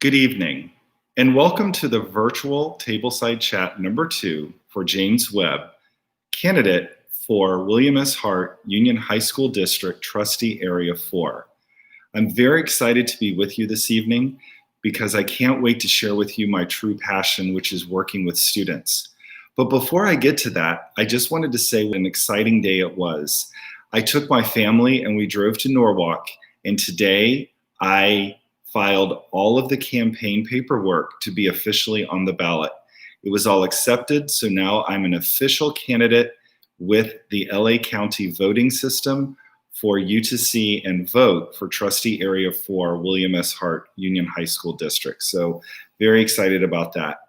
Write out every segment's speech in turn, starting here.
Good evening, and welcome to the virtual tableside chat number 2 for James Webb, candidate for William S. Hart Union High School District Trustee Area 4. I'm very excited to be with you this evening because I can't wait to share with you my true passion, which is working with students. But before I get to that, I just wanted to say what an exciting day it was. I took my family and we drove to Norwalk, and today I filed all of the campaign paperwork to be officially on the ballot. It was all accepted, so now I'm an official candidate with the LA County voting system for you to see and vote for Trustee Area 4, William S. Hart Union High School District. So very excited about that.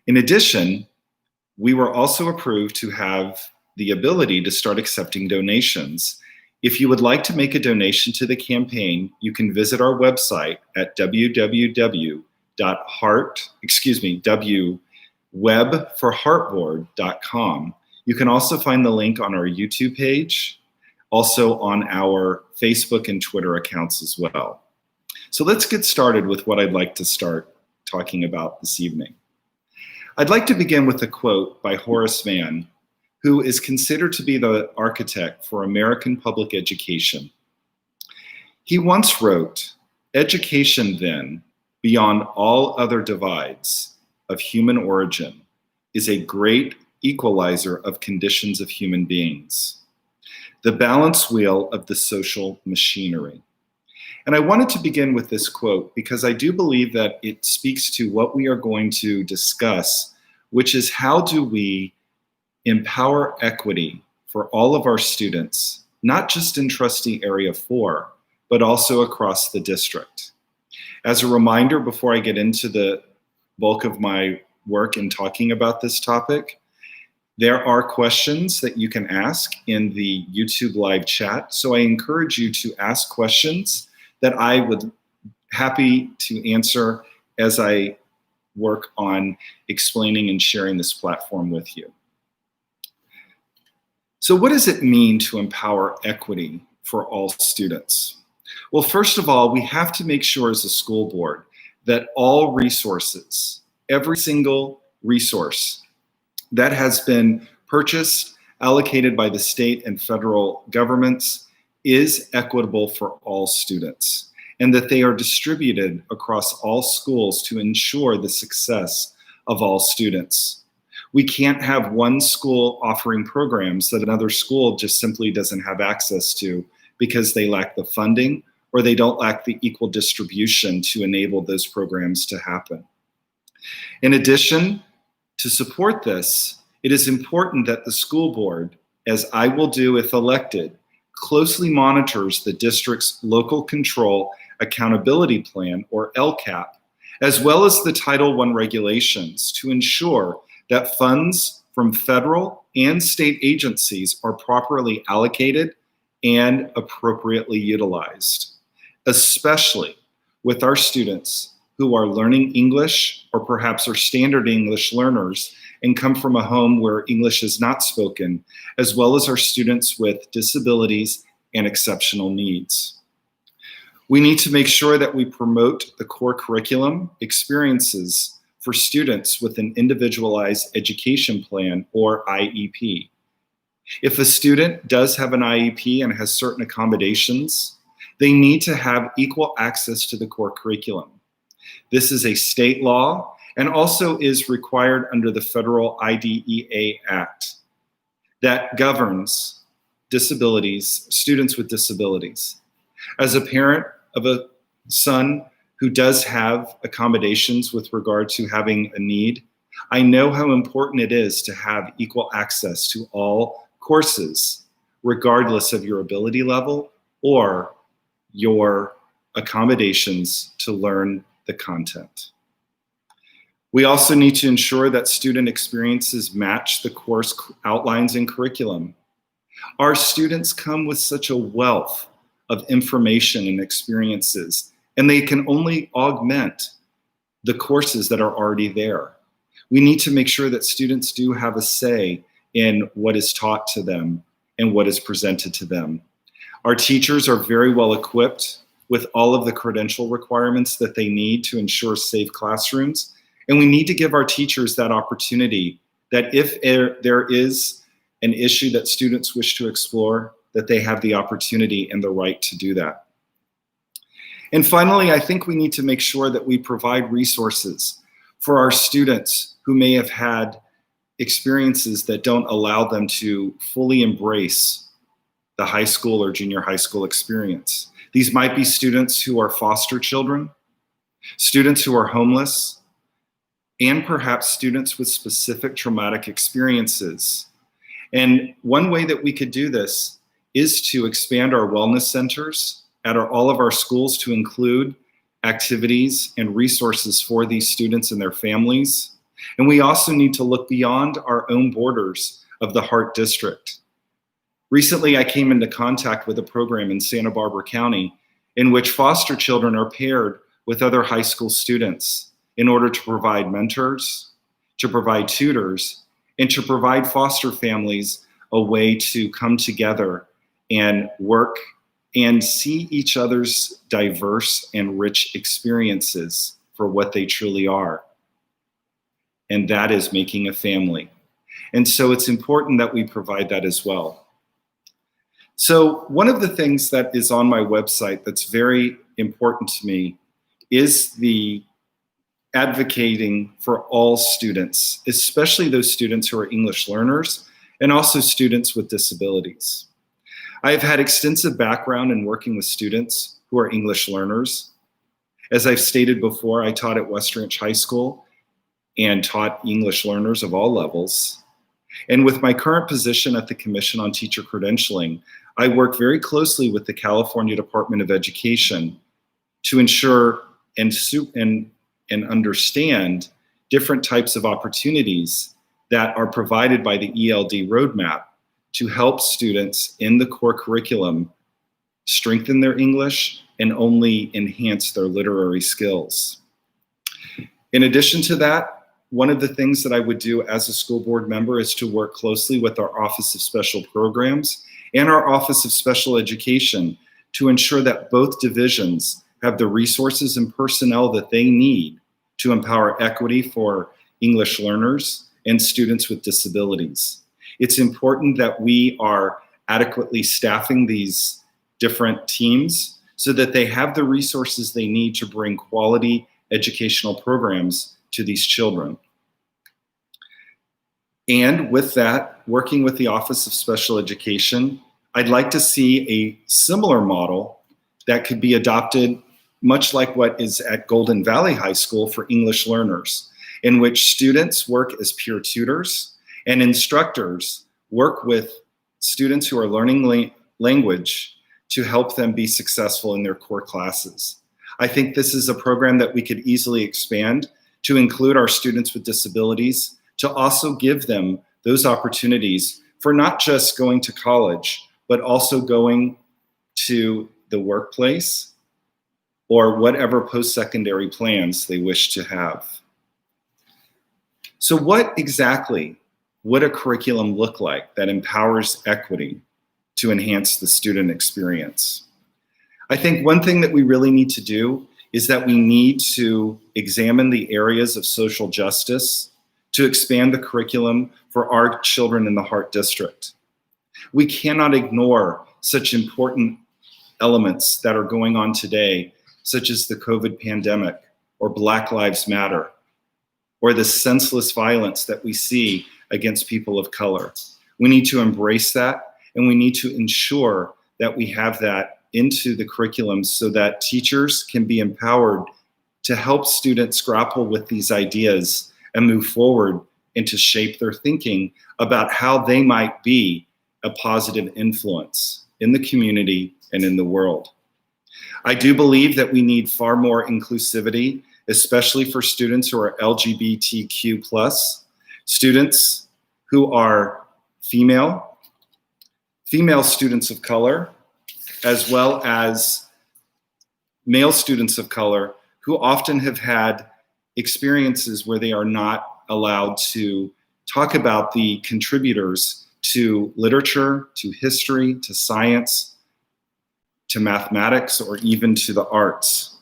In addition, we were also approved to have the ability to start accepting donations. If you would like to make a donation to the campaign, you can visit our website at www.webforheartboard.com. You can also find the link on our YouTube page, also on our Facebook and Twitter accounts as well. So let's get started with what I'd like to start talking about this evening. I'd like to begin with a quote by Horace Mann, who is considered to be the architect for American public education. He once wrote, "Education, then, beyond all other divides of human origin, is a great equalizer of conditions of human beings, the balance wheel of the social machinery." And I wanted to begin with this quote because I do believe that it speaks to what we are going to discuss, which is how do we empower equity for all of our students, not just in Trustee Area 4, but also across the district. As a reminder, before I get into the bulk of my work in talking about this topic, there are questions that you can ask in the YouTube live chat. So I encourage you to ask questions that I would happy to answer as I work on explaining and sharing this platform with you. So what does it mean to empower equity for all students? Well, first of all, we have to make sure as a school board that all resources, every single resource that has been purchased, allocated by the state and federal governments, is equitable for all students, and that they are distributed across all schools to ensure the success of all students. We can't have one school offering programs that another school just simply doesn't have access to because they lack the funding or they don't lack the equal distribution to enable those programs to happen. In addition, to support this, it is important that the school board, as I will do if elected, closely monitors the district's Local Control Accountability Plan, or LCAP, as well as the Title I regulations to ensure that funds from federal and state agencies are properly allocated and appropriately utilized, especially with our students who are learning English or perhaps are standard English learners and come from a home where English is not spoken, as well as our students with disabilities and exceptional needs. We need to make sure that we promote the core curriculum experiences for students with an individualized education plan, or IEP. If a student does have an IEP and has certain accommodations, they need to have equal access to the core curriculum. This is a state law and also is required under the federal IDEA Act that governs disabilities, students with disabilities. As a parent of a son who does have accommodations with regard to having a need, I know how important it is to have equal access to all courses, regardless of your ability level or your accommodations to learn the content. We also need to ensure that student experiences match the course outlines and curriculum. Our students come with such a wealth of information and experiences, and they can only augment the courses that are already there. We need to make sure that students do have a say in what is taught to them and what is presented to them. Our teachers are very well equipped with all of the credential requirements that they need to ensure safe classrooms. And we need to give our teachers that opportunity that if there is an issue that students wish to explore, that they have the opportunity and the right to do that. And finally, I think we need to make sure that we provide resources for our students who may have had experiences that don't allow them to fully embrace the high school or junior high school experience. These might be students who are foster children, students who are homeless, and perhaps students with specific traumatic experiences. And one way that we could do this is to expand our wellness centers at all of our schools to include activities and resources for these students and their families. And we also need to look beyond our own borders of the Hart District. Recently, I came into contact with a program in Santa Barbara County in which foster children are paired with other high school students in order to provide mentors, to provide tutors, and to provide foster families a way to come together and work and see each other's diverse and rich experiences for what they truly are. And that is making a family. And so it's important that we provide that as well. So one of the things that is on my website that's very important to me is the advocating for all students, especially those students who are English learners and also students with disabilities. I have had extensive background in working with students who are English learners. As I've stated before, I taught at West Ranch High School and taught English learners of all levels. And with my current position at the Commission on Teacher Credentialing, I work very closely with the California Department of Education to ensure and understand different types of opportunities that are provided by the ELD roadmap to help students in the core curriculum strengthen their English and only enhance their literary skills. In addition to that, one of the things that I would do as a school board member is to work closely with our Office of Special Programs and our Office of Special Education to ensure that both divisions have the resources and personnel that they need to empower equity for English learners and students with disabilities. It's important that we are adequately staffing these different teams so that they have the resources they need to bring quality educational programs to these children. And with that, working with the Office of Special Education, I'd like to see a similar model that could be adopted much like what is at Golden Valley High School for English learners, in which students work as peer tutors and instructors work with students who are learning language to help them be successful in their core classes. I think this is a program that we could easily expand to include our students with disabilities, to also give them those opportunities for not just going to college, but also going to the workplace or whatever post-secondary plans they wish to have. So what exactly would a curriculum look like that empowers equity to enhance the student experience? I think one thing that we really need to do is that we need to examine the areas of social justice to expand the curriculum for our children in the Hart District. We cannot ignore such important elements that are going on today, such as the COVID pandemic or Black Lives Matter, or the senseless violence that we see against people of color. We need to embrace that, and we need to ensure that we have that into the curriculum so that teachers can be empowered to help students grapple with these ideas and move forward and to shape their thinking about how they might be a positive influence in the community and in the world. I do believe that we need far more inclusivity, especially for students who are LGBTQ+, students who are female students of color, as well as male students of color who often have had experiences where they are not allowed to talk about the contributors to literature, to history, to science, to mathematics, or even to the arts.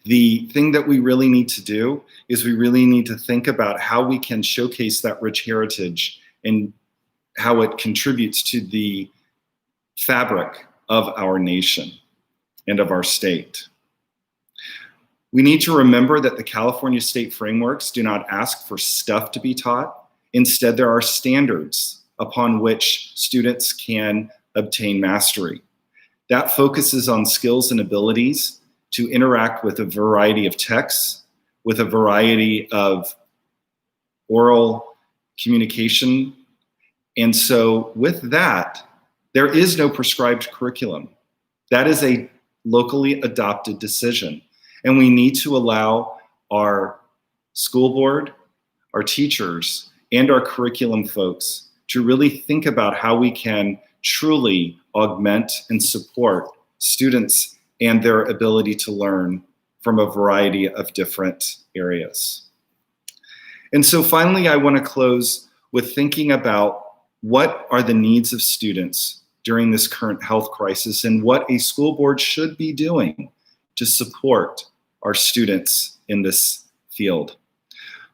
The thing that we really need to do is we really need to think about how we can showcase that rich heritage and how it contributes to the fabric of our nation and of our state. We need to remember that the California state frameworks do not ask for stuff to be taught. Instead, there are standards upon which students can obtain mastery. That focuses on skills and abilities to interact with a variety of texts, with a variety of oral communication. And so with that, there is no prescribed curriculum. That is a locally adopted decision. And we need to allow our school board, our teachers, and our curriculum folks to really think about how we can truly augment and support students and their ability to learn from a variety of different areas. And so finally, I want to close with thinking about what are the needs of students during this current health crisis and what a school board should be doing to support our students in this field.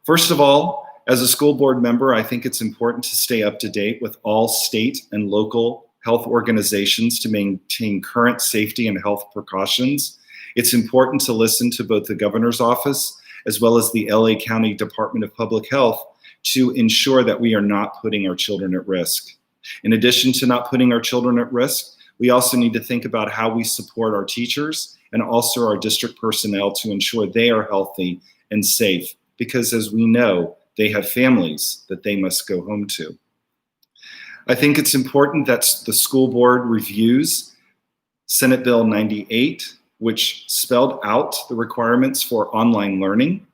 First of all, as a school board member, I think it's important to stay up to date with all state and local health organizations to maintain current safety and health precautions. It's important to listen to both the governor's office as well as the LA County Department of Public Health to ensure that we are not putting our children at risk. In addition to not putting our children at risk, we also need to think about how we support our teachers and also our district personnel to ensure they are healthy and safe, because as we know, they have families that they must go home to. I think it's important that the school board reviews Senate Bill 98, which spelled out the requirements for online learning.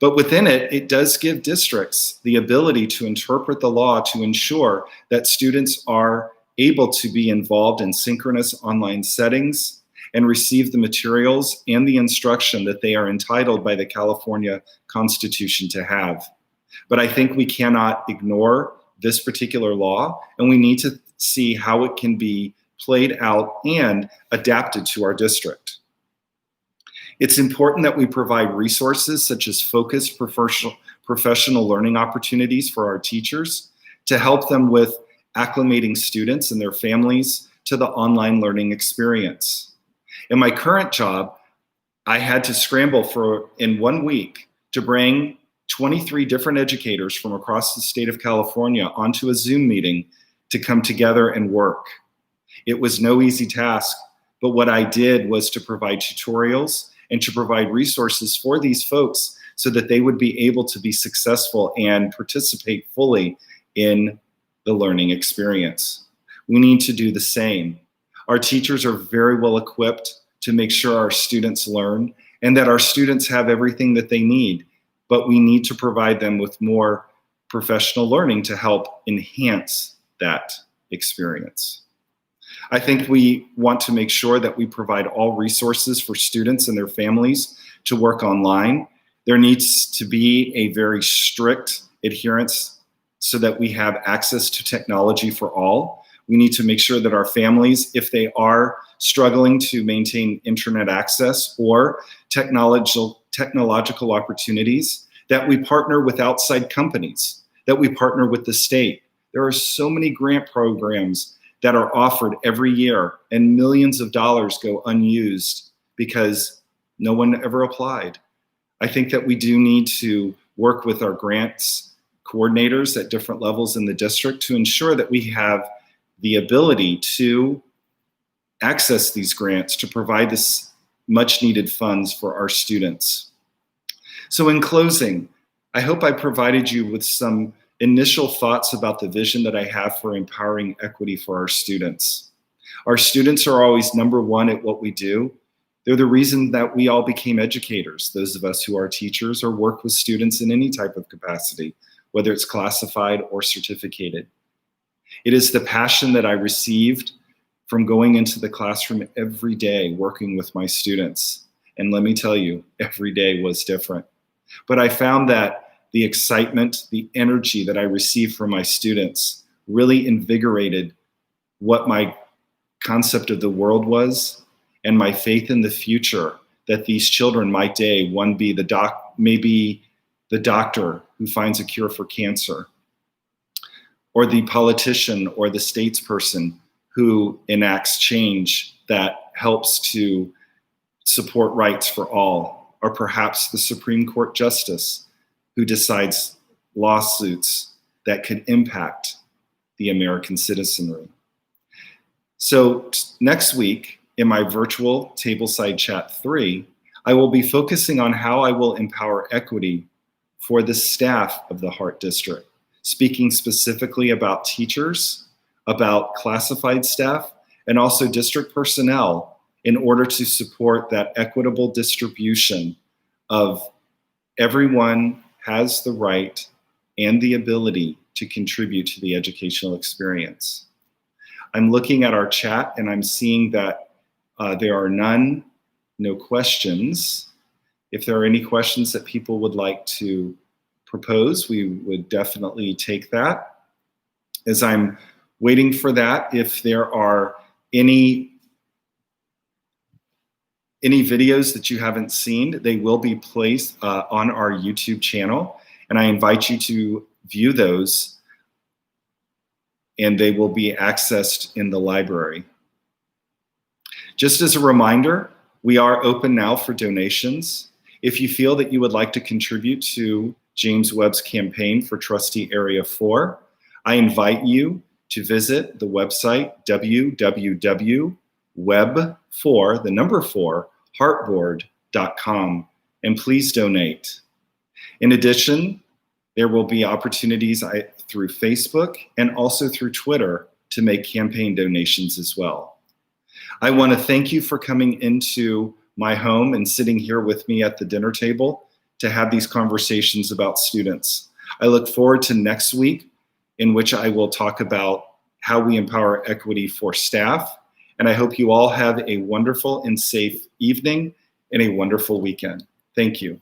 But within it, it does give districts the ability to interpret the law to ensure that students are able to be involved in synchronous online settings and receive the materials and the instruction that they are entitled by the California Constitution to have. But I think we cannot ignore this particular law, and we need to see how it can be played out and adapted to our district. It's important that we provide resources such as focused professional learning opportunities for our teachers to help them with acclimating students and their families to the online learning experience. In my current job, I had to scramble in 1 week to bring 23 different educators from across the state of California onto a Zoom meeting to come together and work. It was no easy task, but what I did was to provide tutorials and to provide resources for these folks so that they would be able to be successful and participate fully in the learning experience. We need to do the same. Our teachers are very well equipped to make sure our students learn and that our students have everything that they need, but we need to provide them with more professional learning to help enhance that experience. I think we want to make sure that we provide all resources for students and their families to work online. There needs to be a very strict adherence so that we have access to technology for all. We need to make sure that our families, if they are struggling to maintain internet access or technological opportunities, that we partner with outside companies, that we partner with the state. There are so many grant programs that are offered every year, and millions of dollars go unused because no one ever applied. I think that we do need to work with our grants coordinators at different levels in the district to ensure that we have the ability to access these grants to provide this much needed funds for our students. So in closing, I hope I provided you with some initial thoughts about the vision that I have for empowering equity for our students. Our students are always number one at what we do. They're the reason that we all became educators, those of us who are teachers or work with students in any type of capacity, whether it's classified or certificated. It is the passion that I received from going into the classroom every day working with my students. And let me tell you, every day was different. But I found that the excitement, the energy that I received from my students really invigorated what my concept of the world was, and my faith in the future that these children might day one be maybe the doctor who finds a cure for cancer, or the politician or the statesperson who enacts change that helps to support rights for all, or perhaps the Supreme Court justice who decides lawsuits that could impact the American citizenry. So next week, in my virtual Tableside Chat 3, I will be focusing on how I will empower equity for the staff of the Hart District, speaking specifically about teachers, about classified staff, and also district personnel in order to support that equitable distribution of everyone has the right and the ability to contribute to the educational experience. I'm looking at our chat and I'm seeing that there are no questions. If there are any questions that people would like to propose, we would definitely take that. As I'm waiting for that, if there are any videos that you haven't seen, they will be placed on our YouTube channel, and I invite you to view those, and they will be accessed in the library. Just as a reminder, we are open now for donations. If you feel that you would like to contribute to James Webb's campaign for Trustee Area 4, I invite you to visit the website www.web4heartboard.com, and please donate. In addition, there will be opportunities through Facebook and also through Twitter to make campaign donations as well. I want to thank you for coming into my home and sitting here with me at the dinner table to have these conversations about students. I look forward to next week, in which I will talk about how we empower equity for staff. And I hope you all have a wonderful and safe evening and a wonderful weekend. Thank you.